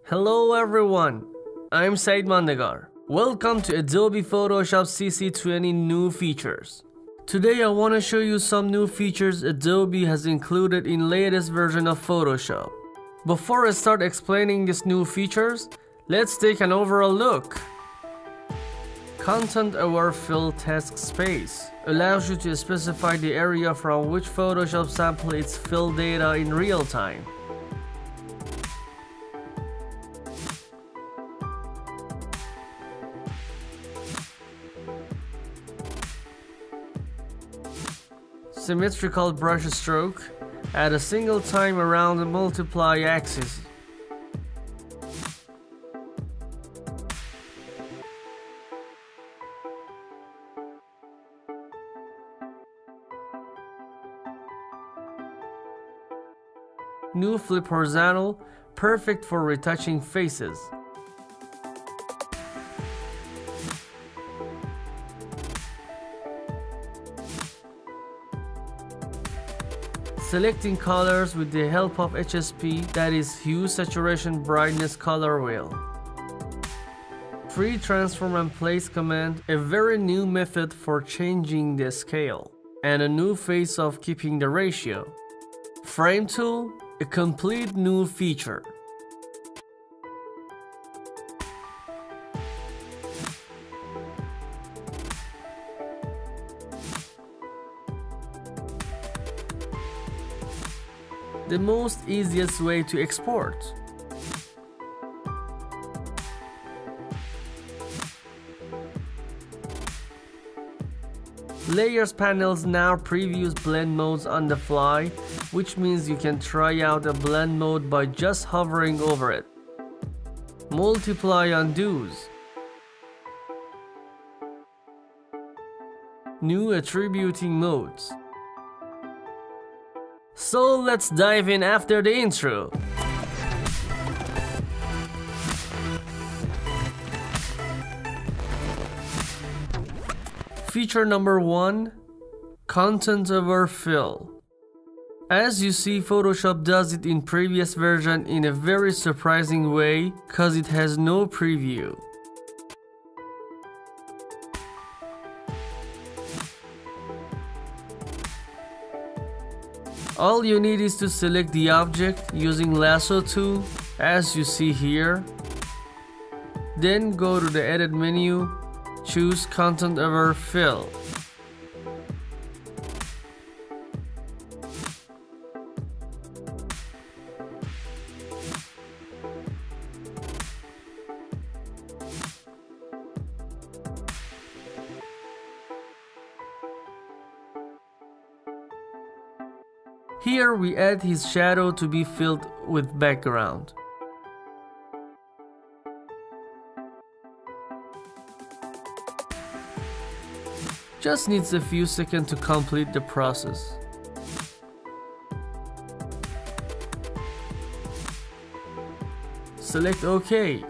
Hello everyone, I'm Said Mandegar. Welcome to Adobe Photoshop CC20 new features. Today I want to show you some new features Adobe has included in latest version of Photoshop. Before I start explaining these new features, let's take an overall look. Content-aware fill task space allows you to specify the area from which Photoshop sample its fill data in real time. Symmetrical brush stroke at a single time around the multiply axis. New flip horizontal, perfect for retouching faces. Selecting colors with the help of HSB, that is Hue, Saturation, Brightness color wheel. Free transform and place command, a very new method for changing the scale, and a new phase of keeping the ratio. Frame tool, a complete new feature. The most easiest way to export. Layers panels now previews blend modes on the fly, which means you can try out a blend mode by just hovering over it. Multiply undos. New attributing modes. So let's dive in after the intro. Feature number 1, Content-aware fill. As you see, Photoshop does it in previous version in a very surprising way cause it has no preview. All you need is to select the object using lasso tool as you see here. Then go to the edit menu, choose Content-aware fill. Here we add his shadow to be filled with background. Just needs a few seconds to complete the process. Select OK,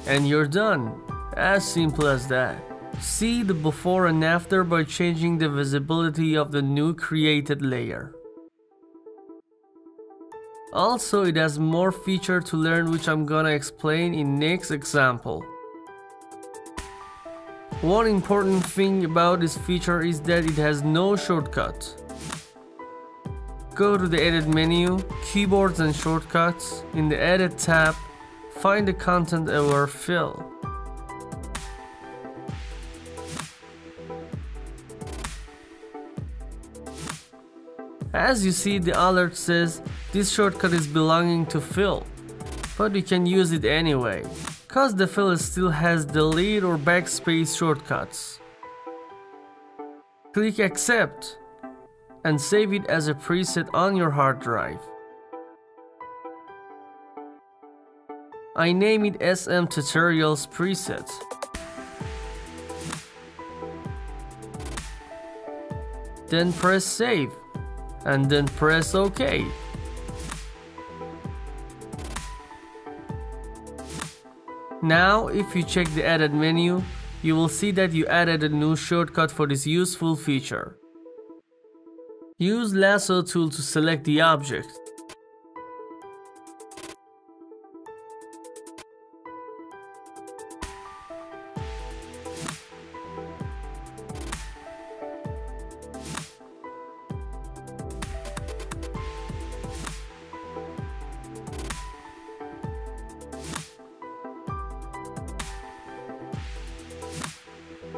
and you're done. As simple as that. See the before and after by changing the visibility of the new created layer. Also, it has more feature to learn which I'm gonna explain in next example. One important thing about this feature is that it has no shortcut. Go to the edit menu, keyboards and shortcuts. In the edit tab, find the Content-aware fill. As you see, the alert says this shortcut is belonging to fill, but you can use it anyway, cause the fill still has delete or backspace shortcuts. Click accept and save it as a preset on your hard drive. I name it SM Tutorials preset. Then press save. And then press OK. Now, if you check the edit menu, you will see that you added a new shortcut for this useful feature. Use lasso tool to select the object.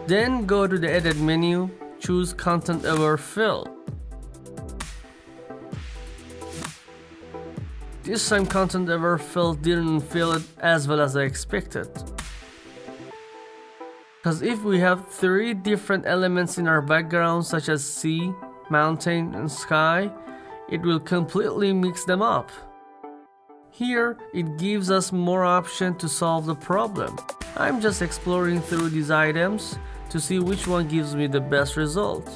Then go to the Edit menu, choose Content Aware Fill. This time Content Aware Fill didn't fill it as well as I expected. Because if we have 3 different elements in our background such as sea, mountain and sky, it will completely mix them up. Here, it gives us more options to solve the problem. I'm just exploring through these items to see which one gives me the best result.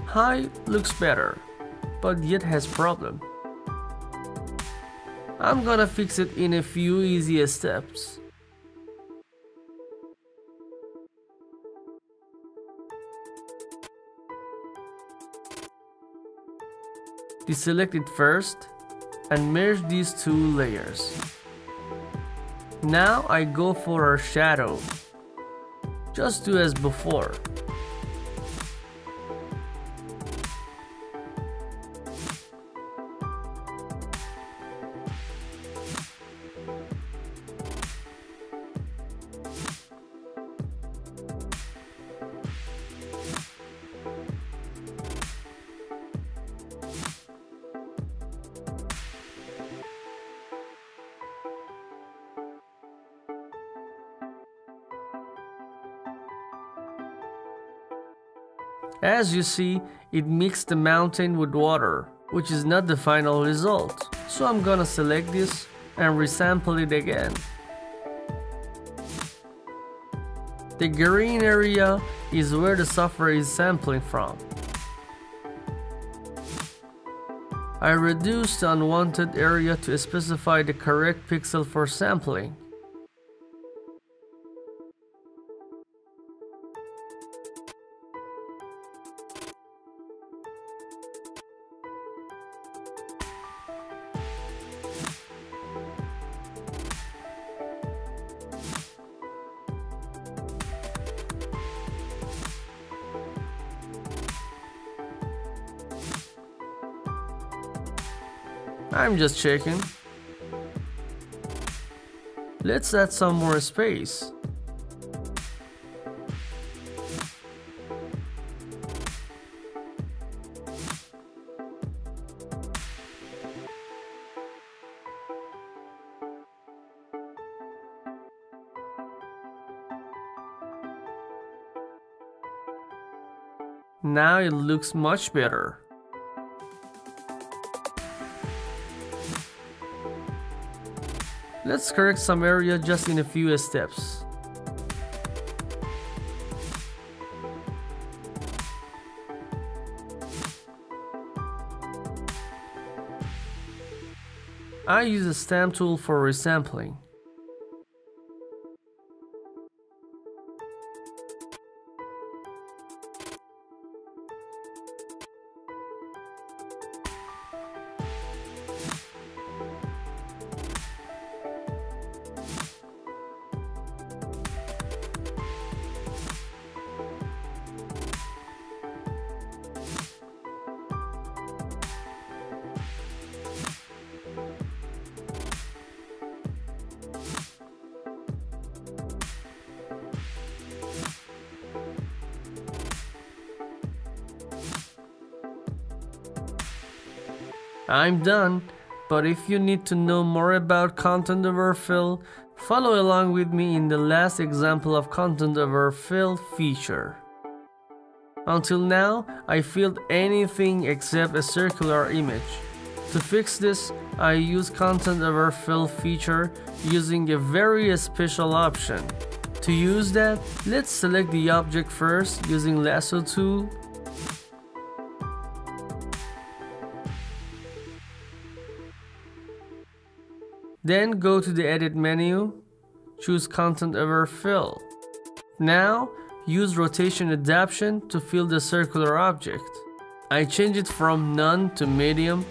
High looks better, but yet has problem. I'm gonna fix it in a few easier steps. Deselect it first and merge these 2 layers. Now I go for our shadow. Just do as before. As you see, it mixed the mountain with water, which is not the final result. So I'm gonna select this and resample it again. The green area is where the software is sampling from. I reduced the unwanted area to specify the correct pixel for sampling. I'm just checking. Let's add some more space. Now it looks much better. Let's correct some area just in a few steps. I use a stamp tool for resampling. I'm done, but if you need to know more about Content Aware Fill, follow along with me in the last example of Content Aware Fill feature. Until now, I filled anything except a circular image. To fix this, I use Content Aware Fill feature using a very special option. To use that, let's select the object first using lasso tool. Then go to the Edit menu, choose Content Aware Fill. Now, use Rotation Adaptation to fill the circular object. I change it from None to Medium.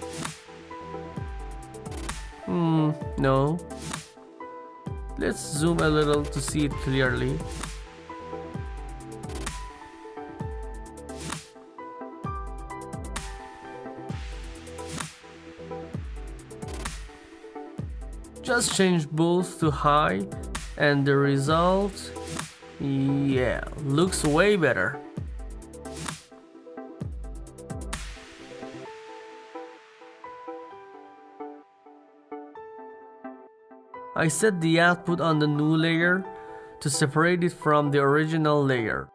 No. Let's zoom a little to see it clearly. Just change both to high and the result, yeah, looks way better. I set the output on the new layer to separate it from the original layer.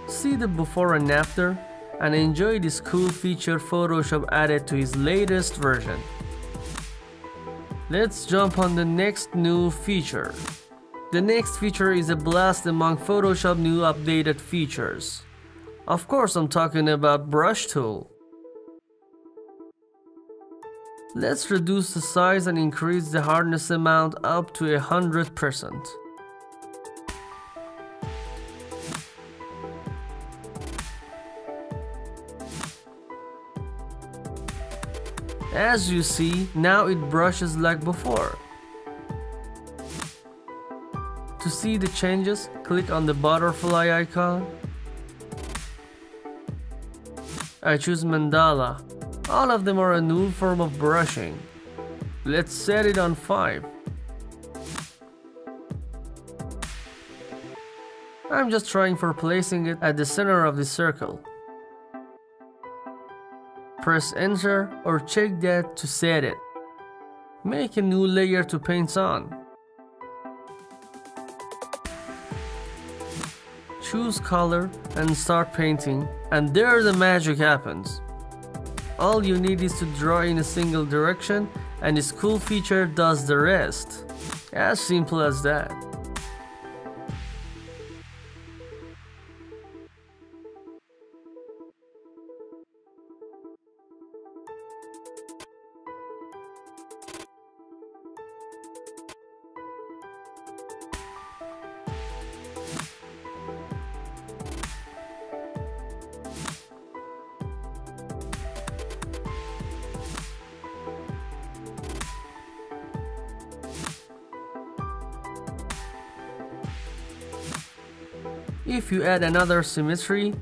See the before and after, and enjoy this cool feature Photoshop added to his latest version. Let's jump on the next new feature. The next feature is a blast among Photoshop new updated features. Of course, I'm talking about brush tool. Let's reduce the size and increase the hardness amount up to 100%. As you see, now it brushes like before. To see the changes, click on the butterfly icon. I choose mandala. All of them are a new form of brushing. Let's set it on 5. I'm just trying for placing it at the center of the circle. Press enter or check that to set it. Make a new layer to paint on. Choose color and start painting, and there the magic happens. All you need is to draw in a single direction and this cool feature does the rest. As simple as that. If you add another symmetry,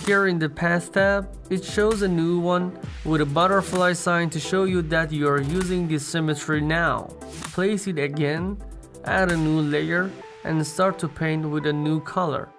here in the Path tab, it shows a new one with a butterfly sign to show you that you are using this symmetry now. Place it again, add a new layer, and start to paint with a new color.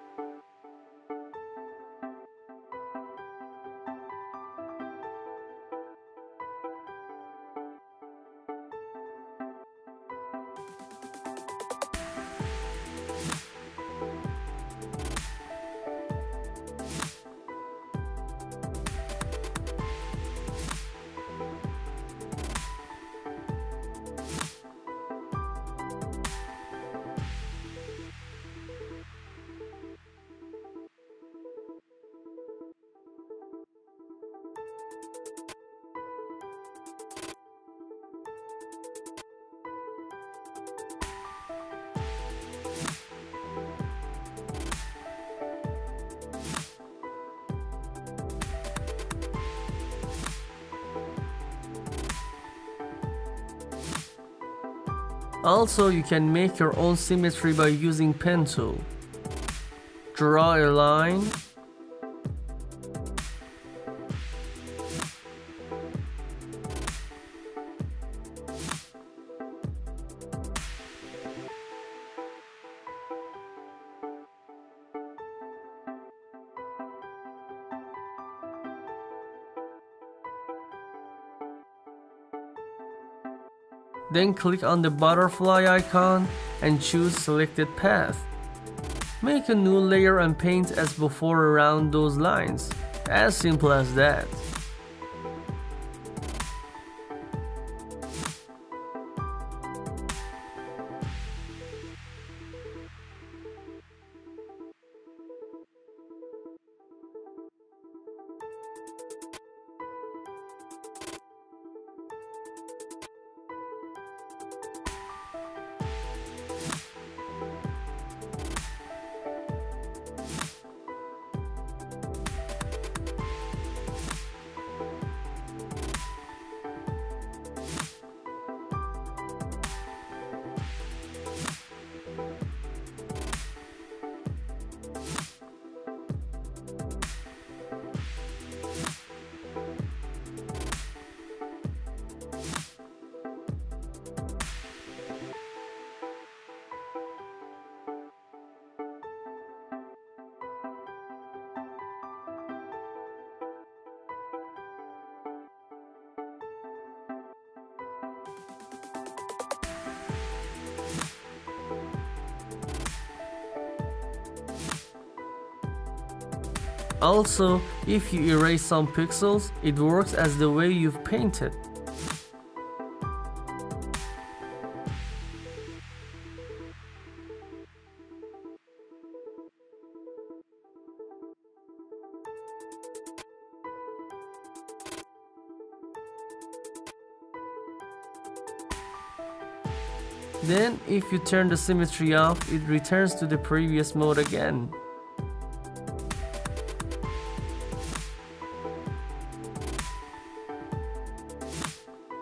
Also, you can make your own symmetry by using pen tool. Draw a line. Then click on the butterfly icon and choose selected path. Make a new layer and paint as before around those lines. As simple as that. Also, if you erase some pixels, it works as the way you've painted. Then, if you turn the symmetry off, it returns to the previous mode again.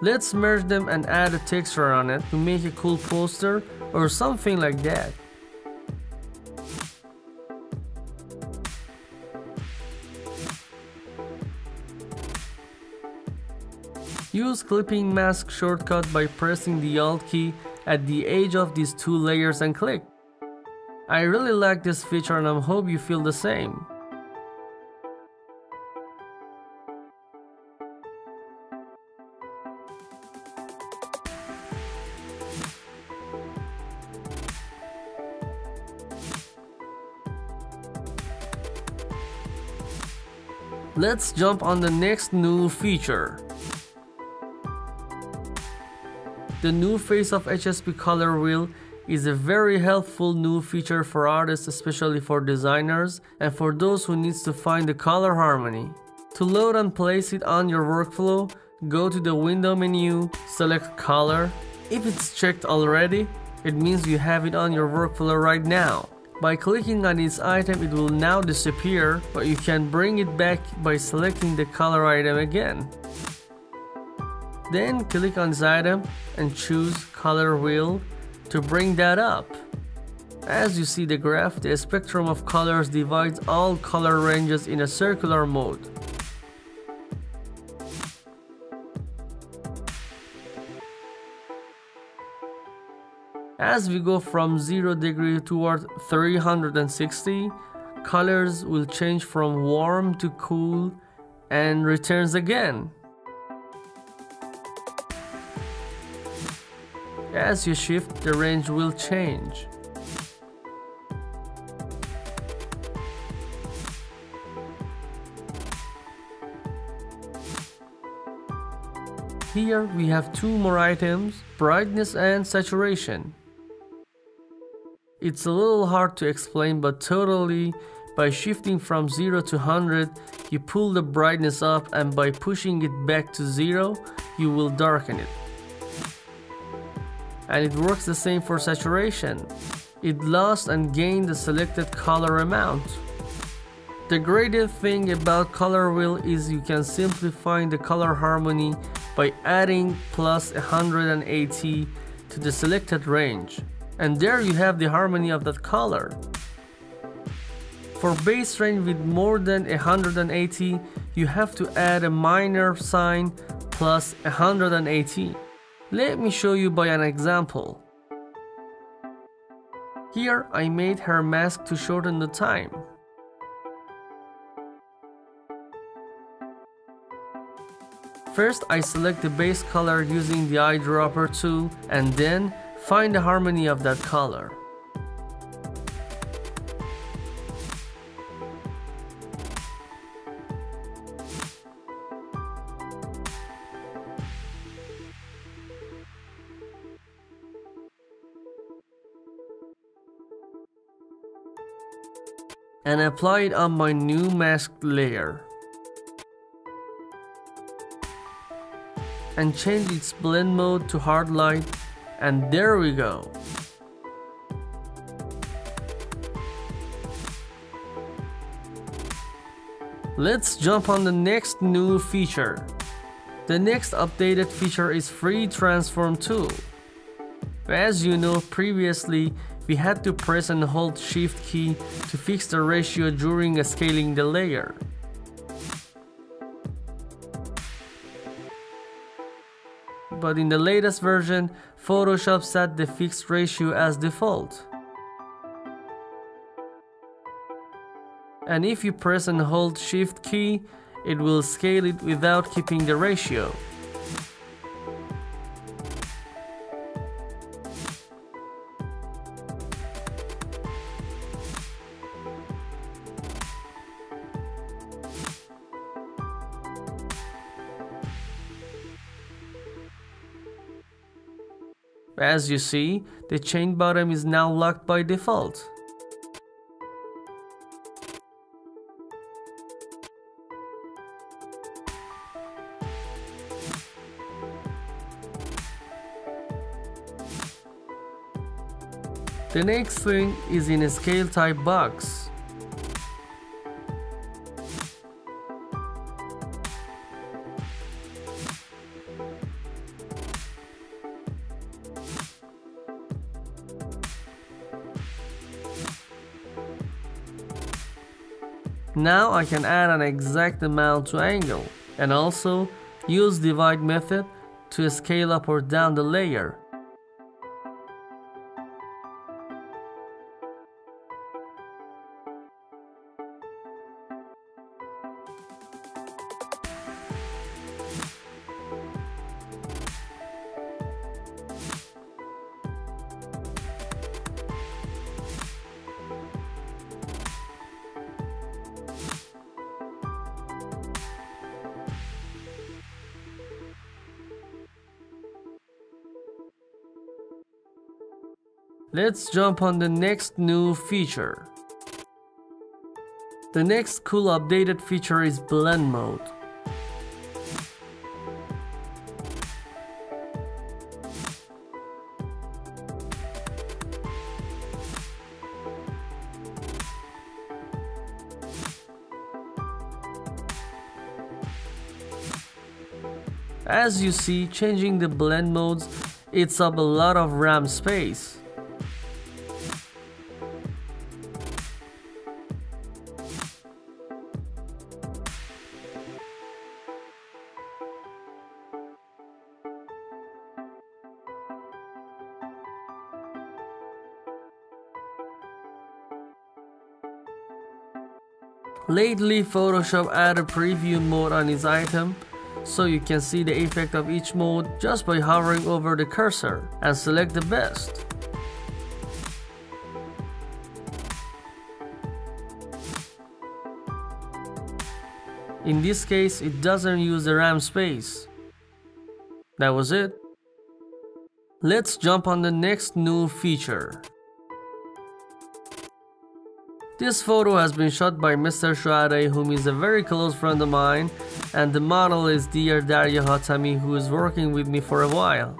Let's merge them and add a texture on it to make a cool poster or something like that. Use clipping mask shortcut by pressing the Alt key at the edge of these two layers and click. I really like this feature and I hope you feel the same. Let's jump on the next new feature. The new face of HSB Color wheel is a very helpful new feature for artists, especially for designers and for those who needs to find the color harmony. To load and place it on your workflow, go to the window menu, select color. If it's checked already, it means you have it on your workflow right now. By clicking on this item, it will now disappear, but you can bring it back by selecting the color item again. Then click on this item and choose color wheel to bring that up. As you see the graph, the spectrum of colors divides all color ranges in a circular mode. As we go from 0 degree toward 360, colors will change from warm to cool and returns again. As you shift, the range will change. Here we have two more items, brightness and saturation. It's a little hard to explain, but totally, by shifting from 0 to 100, you pull the brightness up, and by pushing it back to 0, you will darken it. And it works the same for saturation. It lost and gained the selected color amount. The greatest thing about color wheel is you can simply find the color harmony by adding plus 180 to the selected range. And there you have the harmony of that color. For base range with more than 180, you have to add a minor sign plus 180. Let me show you by an example. Here I made her mask to shorten the time. First I select the base color using the eyedropper tool and then find the harmony of that color. And apply it on my new masked layer. And change its blend mode to hard light, and there we go. Let's jump on the next new feature. The next updated feature is Free Transform tool. As you know, previously we had to press and hold Shift key to fix the ratio during scaling the layer. But in the latest version, Photoshop set the fixed ratio as default. And if you press and hold Shift key, it will scale it without keeping the ratio. As you see, the change button is now locked by default. The next thing is in a scale type box. Now I can add an exact amount to angle and also use divide method to scale up or down the layer. Let's jump on the next new feature. The next cool updated feature is blend mode. As you see, changing the blend modes eats up a lot of RAM space. Lately, Photoshop added preview mode on its item, so you can see the effect of each mode just by hovering over the cursor and select the best. In this case, it doesn't use the RAM space. That was it. Let's jump on the next new feature. This photo has been shot by Mr. Shuade, whom is a very close friend of mine, and the model is dear Darya Hatami, who is working with me for a while.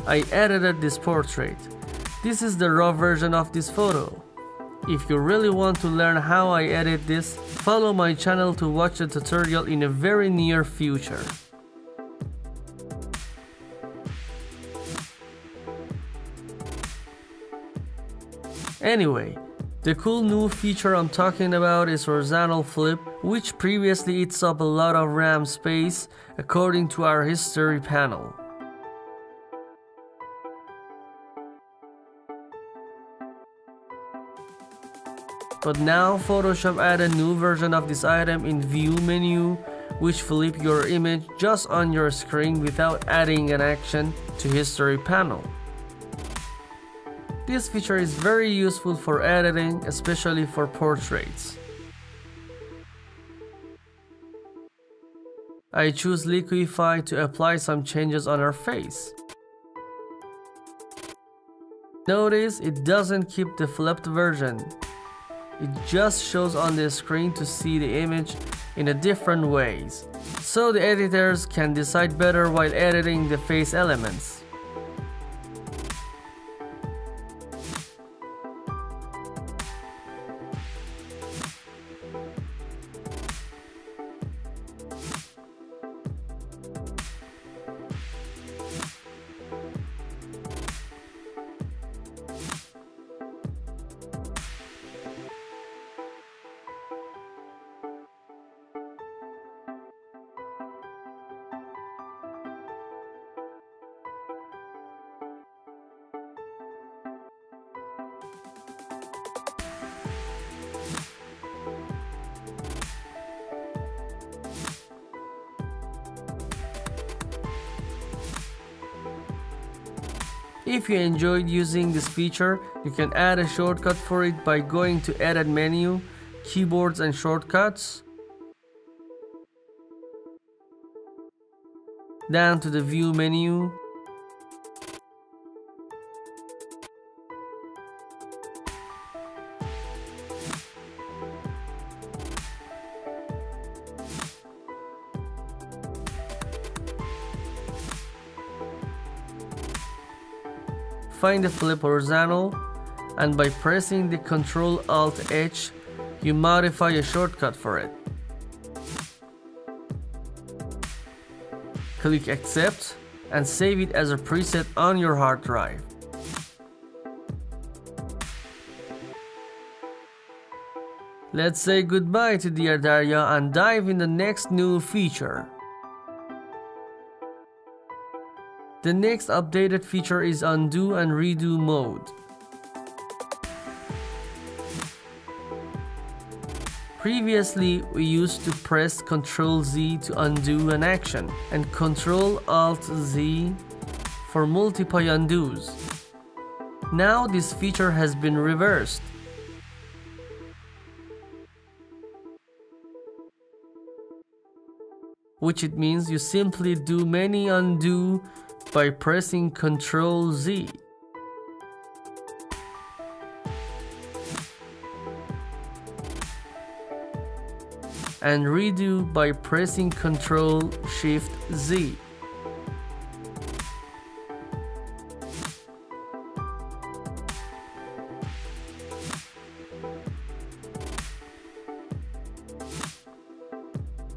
I edited this portrait. This is the raw version of this photo. If you really want to learn how I edit this, follow my channel to watch the tutorial in a very near future. Anyway, the cool new feature I'm talking about is horizontal flip, which previously eats up a lot of RAM space according to our history panel. But now Photoshop added a new version of this item in View menu, which flip your image just on your screen without adding an action to history panel. This feature is very useful for editing, especially for portraits. I choose Liquify to apply some changes on her face. Notice it doesn't keep the flipped version. It just shows on the screen to see the image in a different ways, so the editors can decide better while editing the face elements. If you enjoyed using this feature, you can add a shortcut for it by going to Edit menu, Keyboards and Shortcuts. down to the View menu. Find the flip horizontal, and by pressing the Ctrl-Alt-H, you modify a shortcut for it. Click Accept and save it as a preset on your hard drive. Let's say goodbye to Dear Daria and dive in the next new feature. The next updated feature is Undo and Redo mode. Previously, we used to press Ctrl-Z to undo an action and Ctrl-Alt-Z for multiple undos. Now this feature has been reversed. Which it means you simply do many undo by pressing Ctrl-Z. And redo by pressing Ctrl-Shift-Z.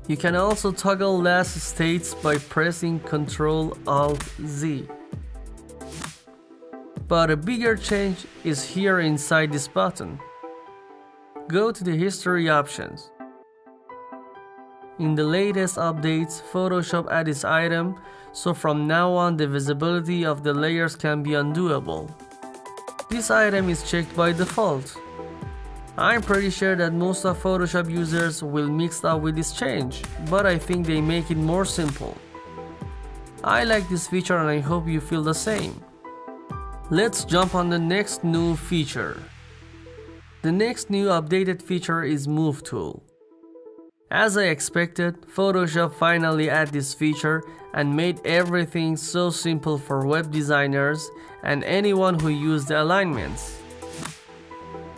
You can also toggle last states by pressing Ctrl-Alt-Z. But a bigger change is here inside this button. Go to the history options. In the latest updates, Photoshop added this item, so from now on the visibility of the layers can be undoable. This item is checked by default. I'm pretty sure that most of Photoshop users will mix up with this change, but I think they make it more simple. I like this feature and I hope you feel the same. Let's jump on the next new feature. The next new updated feature is Move Tool. As I expected, Photoshop finally added this feature and made everything so simple for web designers and anyone who uses the alignments.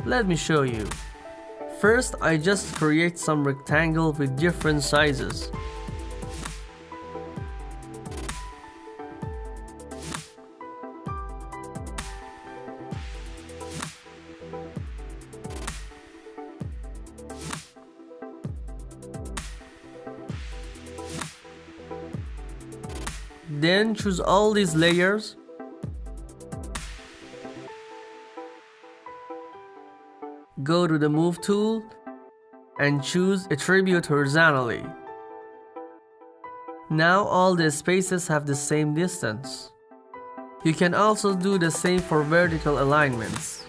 Let me show you. First, I just create some rectangle with different sizes. Then choose all these layers. Go to the Move tool and choose Attribute horizontally. Now all the spaces have the same distance. You can also do the same for vertical alignments.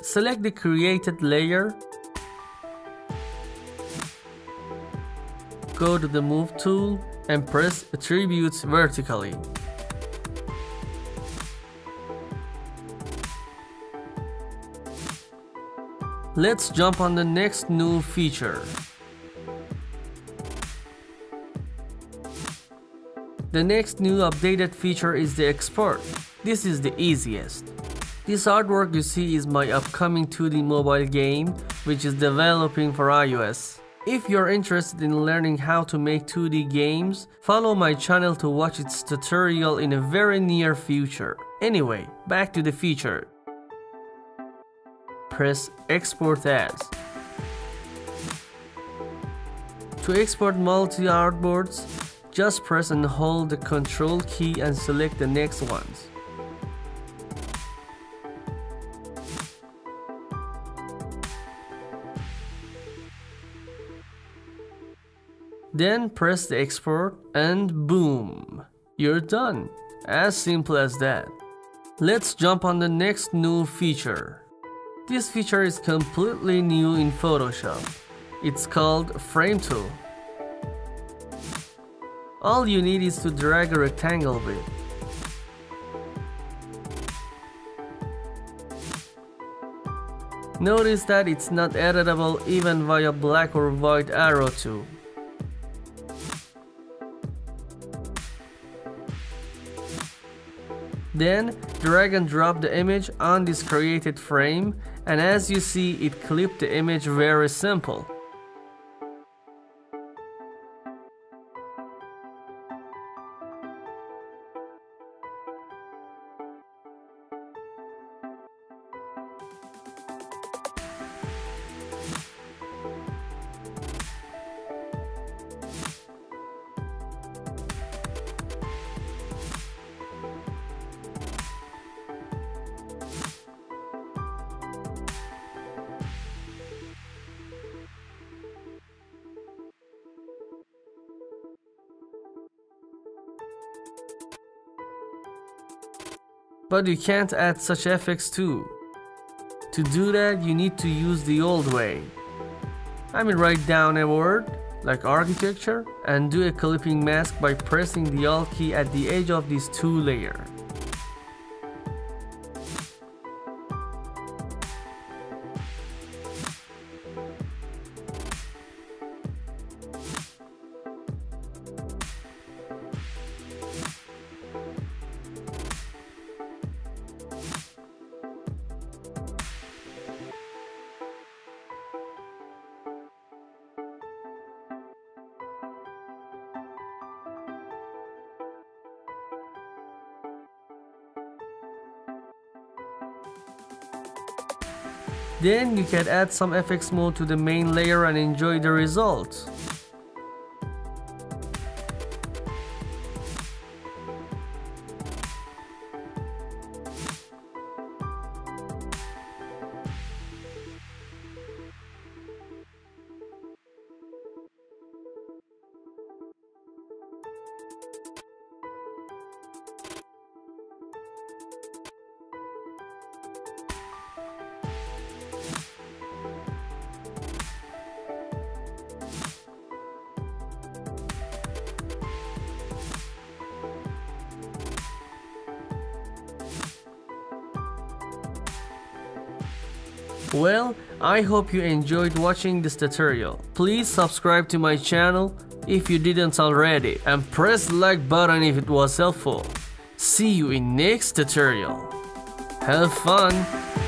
Select the created layer, go to the Move tool and press Attributes vertically. Let's jump on the next new feature. The next new updated feature is the export. This is the easiest. This artwork you see is my upcoming 2D mobile game, which is developing for iOS. If you're interested in learning how to make 2D games, follow my channel to watch its tutorial in a very near future. Anyway, back to the feature. Press Export As. To export multi-artboards, just press and hold the Control key and select the next ones. Then press the export and boom, you're done. As simple as that. Let's jump on the next new feature. This feature is completely new in Photoshop. It's called Frame Tool. All you need is to drag a rectangle with. Notice that it's not editable even via black or white arrow tool. Then drag and drop the image on this created frame, and as you see, it clipped the image very simple. But you can't add such effects too. To do that, you need to use the old way. Write down a word, like architecture, and do a clipping mask by pressing the Alt key at the edge of these two layers. Then you can add some FX mode to the main layer and enjoy the results. Well, I hope you enjoyed watching this tutorial. Please subscribe to my channel if you didn't already, and press the like button if it was helpful. See you in next tutorial. Have fun!